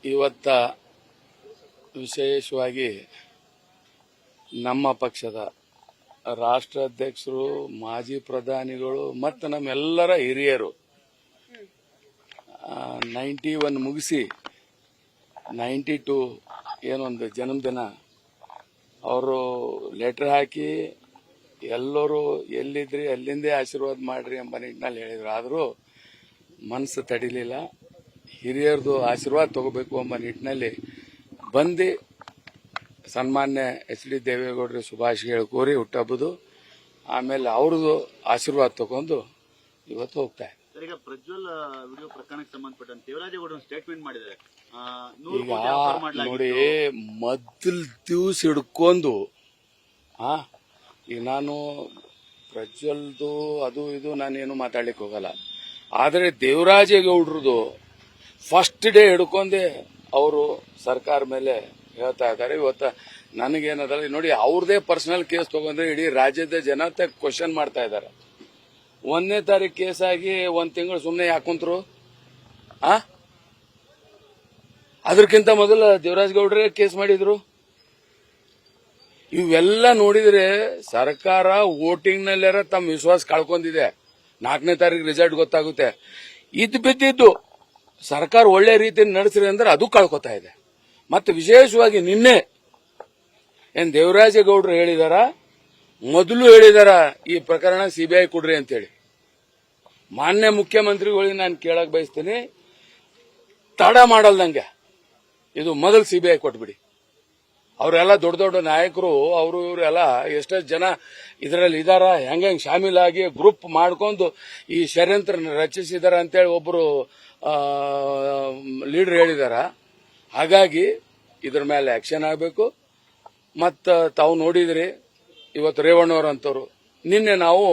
ಇವತ್ತ ವಿಶೇಷವಾಗಿ ನಮ್ಮ ಪಕ್ಷದ ರಾಷ್ಟ್ರಾಧ್ಯಕ್ಷರು, ಮಾಜಿ ಪ್ರಧಾನಿಗಳು ಮತ್ತು ನಮ್ಮೆಲ್ಲರ ಹಿರಿಯರು 91 ಮುಗಿಸಿ 92 ಏನೊಂದು ಜನ್ಮದಿನ ಅವರು ಲೆಟರ್ ಹಾಕಿ ಎಲ್ಲರೂ ಎಲ್ಲಿದ್ರಿ ಅಲ್ಲಿಂದೇ ಆಶೀರ್ವಾದ ಮಾಡ್ರಿ ಎಂಬ ನಿಟ್ಟಿನಲ್ಲಿ ಹೇಳಿದ್ರು. ಆದರೂ ಮನಸ್ಸು ತಡಿಲಿಲ್ಲ. ಹಿರಿಯರದು ಆಶೀರ್ವಾದ ತಗೋಬೇಕು ಎಂಬ ನಿಟ್ಟಿನಲ್ಲಿ ಬಂದು ಸನ್ಮಾನ್ಯ HD ದೇವೇಗೌಡರು ಶುಭಾಶಯಗಳು ಕೋರಿ ಹುಟ್ಟಹಬ್ಬದು, ಆಮೇಲೆ ಅವ್ರದ್ದು ಆಶೀರ್ವಾದ ತಗೊಂಡು ಇವತ್ತು ಹೋಗ್ತಾ ಇದೆ. ಈಗ ಪ್ರಜ್ವಲ್ ವಿಡಿಯೋ ಪ್ರಕರಣಕ್ಕೆ ಸಂಬಂಧಪಟ್ಟಂತೆ ದೇವರಾಜೇಗೌಡ ಸ್ಟೇಟ್ಮೆಂಟ್ ಮಾಡಿದ್ದಾರೆ. ಈಗ ನೋಡಿ, ಮೊದಲ ದಿವಸ ಹಿಡ್ಕೊಂಡು ಈಗ ನಾನು ಪ್ರಜ್ವಲ್ದು ಅದು ಇದು ನಾನೇನು ಮಾತಾಡ್ಲಿಕ್ಕೆ ಹೋಗಲ್ಲ. ಆದರೆ ದೇವರಾಜೇಗೌಡರದು ಫಸ್ಟ್ ಡೇ ಹಿಡ್ಕೊಂಡೆ ಅವರು ಸರ್ಕಾರ ಮೇಲೆ ಹೇಳ್ತಾ ಇದ್ದಾರೆ. ಇವತ್ತು ನನಗೇನದಲ್ಲ ನೋಡಿ, ಅವ್ರದೇ ಪರ್ಸನಲ್ ಕೇಸ್ ತಗೊಂಡ್ರೆ ಇಡೀ ರಾಜ್ಯದ ಜನತೆ ಕ್ವಶನ್ ಮಾಡ್ತಾ ಇದ್ದಾರೆ. 1ನೇ ತಾರೀಕು ಕೇಸ್ ಆಗಿ 1 ತಿಂಗಳು ಸುಮ್ಮನೆ ಯಾಕುಂತ್ರು? ಅದಕ್ಕಿಂತ ಮೊದಲು ದೇವರಾಜ್ ಗೌಡ್ರೆ ಕೇಸ್ ಮಾಡಿದ್ರು. ಇವೆಲ್ಲ ನೋಡಿದ್ರೆ ಸರ್ಕಾರ ವೋಟಿಂಗ್ ನಲ್ಲಾರ ತಮ್ಮ ವಿಶ್ವಾಸ ಕಳ್ಕೊಂಡಿದೆ. 4ನೇ ತಾರೀಕು ರಿಸಲ್ಟ್ ಗೊತ್ತಾಗುತ್ತೆ. ಇದ್ದು ಬಿದ್ದಿದ್ದು ಸರ್ಕಾರ ಒಳ್ಳೆ ರೀತಿಯಲ್ಲಿ ನಡೆಸಿರಿ ಅಂದ್ರೆ ಅದು ಕಳ್ಕೊತಾ ಇದೆ. ಮತ್ತೆ ವಿಶೇಷವಾಗಿ ನಿನ್ನೆ ಏನ್ ದೇವರಾಜೇಗೌಡರು ಹೇಳಿದಾರ, ಮೊದಲು ಹೇಳಿದಾರ ಈ ಪ್ರಕರಣ CBI ಕೊಡ್ರಿ ಅಂತೇಳಿ. ಮಾನ್ಯ ಮುಖ್ಯಮಂತ್ರಿಗಳಿಗೆ ನಾನು ಕೇಳಕ್ ಬಯಸ್ತೀನಿ, ತಡ ಮಾಡಲ್ದಂಗೆ ಇದು ಮೊದಲು CBI ಕೊಟ್ಬಿಡಿ. ಅವರೆಲ್ಲ ದೊಡ್ಡ ದೊಡ್ಡ ನಾಯಕರು, ಅವರು ಇವರು ಎಲ್ಲ ಎಷ್ಟೆಷ್ಟು ಜನ ಇದರಲ್ಲಿ ಇದಾರ, ಹೆಂಗ್ ಶಾಮೀಲಾಗಿ ಗ್ರೂಪ್ ಮಾಡ್ಕೊಂಡು ಈ ಷಡ್ಯಂತ್ರ ರಚಿಸಿದಾರ ಅಂತೇಳಿ ಒಬ್ಬರು ಲೀಡರ್ ಹೇಳಿದಾರ. ಹಾಗಾಗಿ ಇದ್ರ ಮೇಲೆ ಆಕ್ಷನ್ ಆಗಬೇಕು. ಮತ್ತು ತಾವು ನೋಡಿದ್ರಿ ಇವತ್ತು ರೇವಣ್ಣವ್ರ ಅಂತವ್ರು, ನಿನ್ನೆ ನಾವು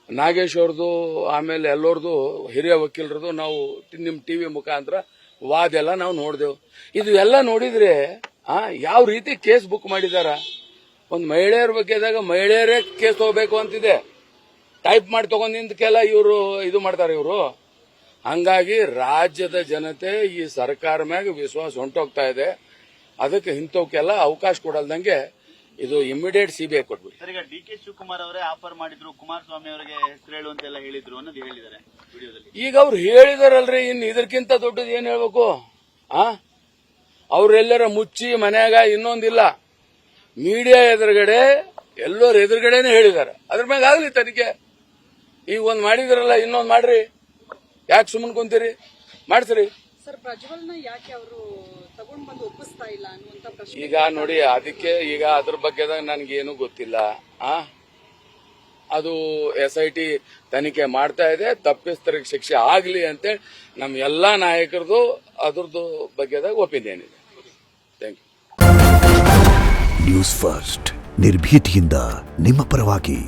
ನಾಗೇಶ್ ಅವ್ರದ್ದು ಆಮೇಲೆ ಎಲ್ಲರದು ಹಿರಿಯ ವಕೀಲರದು ನಾವು ನಿಮ್ಮ TV ಮುಖಾಂತರ ವಾದ ಎಲ್ಲ ನಾವು ನೋಡಿದೆವು. ಇದು ಎಲ್ಲ ನೋಡಿದ್ರೆ ಯಾವ ರೀತಿ ಕೇಸ್ ಬುಕ್ ಮಾಡಿದಾರ. ಒಂದು ಮಹಿಳೆಯರ ಬಗ್ಗೆದಾಗ ಮಹಿಳೆಯರೇ ಕೇಸ್ ತಗೋಬೇಕು ಅಂತಿದೆ, ಟೈಪ್ ಮಾಡಿ ತಗೊಂಡಿದ್ದಕ್ಕೆಲ್ಲ ಇವರು ಇದು ಮಾಡ್ತಾರೆ ಇವರು. ಹಂಗಾಗಿ ರಾಜ್ಯದ ಜನತೆ ಈ ಸರ್ಕಾರ ಮ್ಯಾಗ ವಿಶ್ವಾಸ ಹೊಂಟೋಗ್ತಾ ಇದೆ. ಅದಕ್ಕೆ ಇಂಥವಕ್ಕೆಲ್ಲ ಅವಕಾಶ ಕೊಡಲ್ದಂಗೆ ಇದು ಇಮಿಡಿಯೇಟ್ CBI ಕೊಟ್ಬಿಡಿ. ಸರ್, ಈಗ DK ಶಿವಕುಮಾರ್ ಅವರೇ ಆಫರ್ ಮಾಡಿದ್ರು, ಕುಮಾರಸ್ವಾಮಿ ಅವರಿಗೆ ಹೆಸರು ಹೇಳುವಂತೆಲ್ಲ ಹೇಳಿದ್ರು ಅನ್ನೋದು ಹೇಳಿದ್ದಾರೆ ವಿಡಿಯೋದಲ್ಲಿ. ಈಗ ಅವ್ರು ಹೇಳಿದಾರಲ್ರಿ, ಇನ್ನು ಇದಕ್ಕಿಂತ ದೊಡ್ಡದು ಏನ್ ಹೇಳ್ಬೇಕು? ಅವ್ರೆಲ್ಲರ ಮುಚ್ಚಿ ಮನ್ಯಾಗ ಇನ್ನೊಂದಿಲ್ಲ, ಮೀಡಿಯಾ ಎದುರುಗಡೆ ಎಲ್ಲರ ಎದುರುಗಡೆನೆ ಹೇಳಿದಾರೆ. ಅದ್ರ ಮ್ಯಾಗ ಆಗ್ಲಿ ತನಿಖೆ. ಈಗ ಒಂದ್ ಮಾಡಿದ್ರಲ್ಲ, ಇನ್ನೊಂದ್ ಮಾಡ್ರಿ, ಯಾಕೆ ಸುಮ್ಮನೆ ಕುಂತೀರಿ? ಮಾಡ್ಸ್ರಿ. ಸರ್, ಪ್ರಜ್ವಲ್ನ ಯಾಕೆ ಅವರು ತಗೊಂಡ್ ಬಂದು ಒಪ್ಪಿಸ್ತಾ ಇಲ್ಲ ಅನ್ನುವಂತ ಪ್ರಶ್ನೆ. ಈಗ ನೋಡಿ, ಅದಕ್ಕೆ ಈಗ ಅದ್ರ ಬಗ್ಗೆದಾಗ ನನ್ಗೇನು ಗೊತ್ತಿಲ್ಲ. ಅದು SIT ತನಿಖೆ ಮಾಡ್ತಾ ಇದೆ. ತಪ್ಪಿಸ್ತರಿಗೆ ಶಿಕ್ಷೆ ಆಗ್ಲಿ ಅಂತೇಳಿ ನಮ್ಮ ಎಲ್ಲಾ ನಾಯಕರದು ಅದ್ರದ್ದು ಬಗ್ಗೆದಾಗ ಒಪಿನಿಯನ್ ಇದೆ. Thank you. ನ್ಯೂಸ್ ಫಸ್ಟ್, ನಿರ್ಭೀತಿಯಿಂದ ನಿಮ್ಮ ಪರವಾಗಿ.